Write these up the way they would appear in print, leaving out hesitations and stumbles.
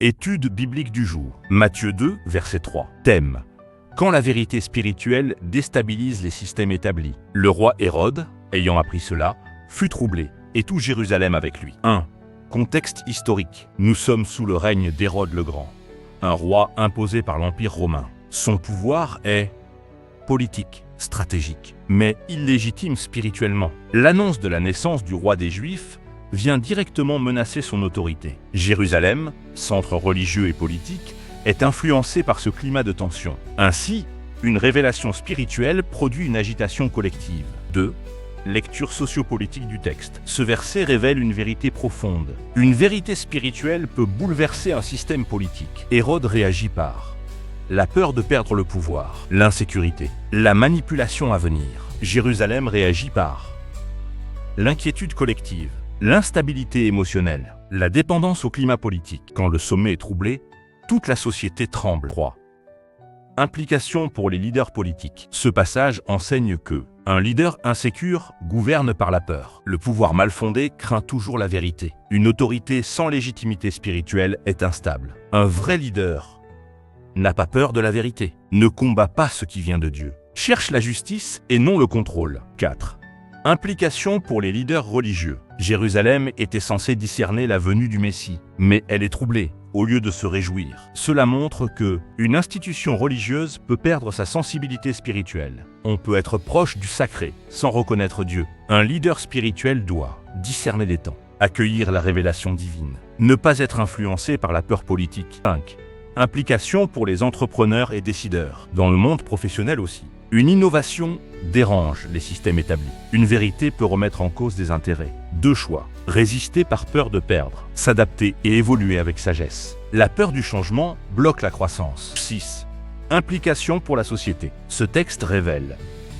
Étude biblique du jour. Matthieu 2, verset 3. Thème. Quand la vérité spirituelle déstabilise les systèmes établis. Le roi Hérode, ayant appris cela, fut troublé, et tout Jérusalem avec lui. 1. Contexte historique. Nous sommes sous le règne d'Hérode le Grand, un roi imposé par l'Empire romain. Son pouvoir est politique, stratégique, mais illégitime spirituellement. L'annonce de la naissance du roi des Juifs vient directement menacer son autorité. Jérusalem, centre religieux et politique, est influencé par ce climat de tension. Ainsi, une révélation spirituelle produit une agitation collective. 2. Lecture sociopolitique du texte. Ce verset révèle une vérité profonde. Une vérité spirituelle peut bouleverser un système politique. Hérode réagit par la peur de perdre le pouvoir, l'insécurité, la manipulation à venir. Jérusalem réagit par l'inquiétude collective, l'instabilité émotionnelle, la dépendance au climat politique. Quand le sommet est troublé, toute la société tremble. 3. Implication pour les leaders politiques. Ce passage enseigne que un leader insécure gouverne par la peur. Le pouvoir mal fondé craint toujours la vérité. Une autorité sans légitimité spirituelle est instable. Un vrai leader n'a pas peur de la vérité, ne combat pas ce qui vient de Dieu, cherche la justice et non le contrôle. 4. Implication pour les leaders religieux. Jérusalem était censée discerner la venue du Messie, mais elle est troublée, au lieu de se réjouir. Cela montre que une institution religieuse peut perdre sa sensibilité spirituelle. On peut être proche du sacré sans reconnaître Dieu. Un leader spirituel doit discerner les temps, accueillir la révélation divine, ne pas être influencé par la peur politique. 5. Implication pour les entrepreneurs et décideurs. Dans le monde professionnel aussi. Une innovation dérange les systèmes établis. Une vérité peut remettre en cause des intérêts. 2 choix. Résister par peur de perdre. S'adapter et évoluer avec sagesse. La peur du changement bloque la croissance. 6. Implication pour la société. Ce texte révèle.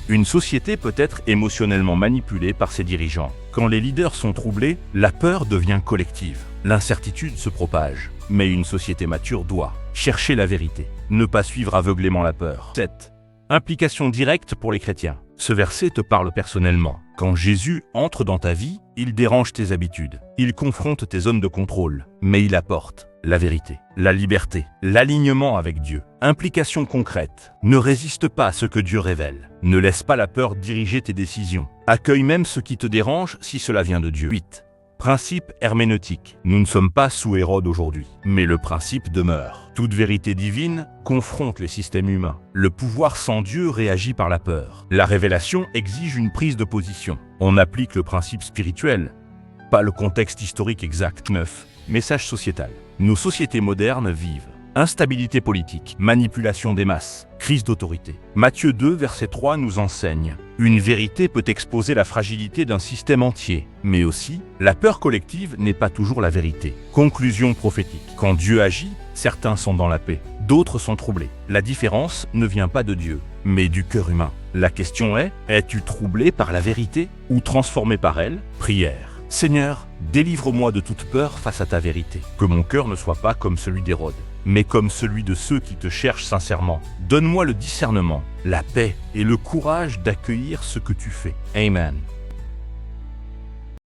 Une société peut être émotionnellement manipulée par ses dirigeants. Quand les leaders sont troublés, la peur devient collective. L'incertitude se propage. Mais une société mature doit chercher la vérité, ne pas suivre aveuglément la peur. 7. Implication directe pour les chrétiens. Ce verset te parle personnellement. Quand Jésus entre dans ta vie, il dérange tes habitudes. Il confronte tes zones de contrôle, mais il apporte la vérité, la liberté, l'alignement avec Dieu. Implication concrète. Ne résiste pas à ce que Dieu révèle. Ne laisse pas la peur diriger tes décisions. Accueille même ce qui te dérange si cela vient de Dieu. 8. Principe herméneutique. Nous ne sommes pas sous Hérode aujourd'hui, mais le principe demeure. Toute vérité divine confronte les systèmes humains. Le pouvoir sans Dieu réagit par la peur. La révélation exige une prise de position. On applique le principe spirituel, pas le contexte historique exact. 9. Message sociétal. Nos sociétés modernes vivent instabilité politique, manipulation des masses, crise d'autorité. Matthieu 2, verset 3 nous enseigne. Une vérité peut exposer la fragilité d'un système entier, mais aussi, la peur collective n'est pas toujours la vérité. Conclusion prophétique. Quand Dieu agit, certains sont dans la paix, d'autres sont troublés. La différence ne vient pas de Dieu, mais du cœur humain. La question est, es-tu troublé par la vérité ou transformé par elle? Prière. Seigneur, délivre-moi de toute peur face à ta vérité. Que mon cœur ne soit pas comme celui d'Hérode, mais comme celui de ceux qui te cherchent sincèrement. Donne-moi le discernement, la paix et le courage d'accueillir ce que tu fais. Amen.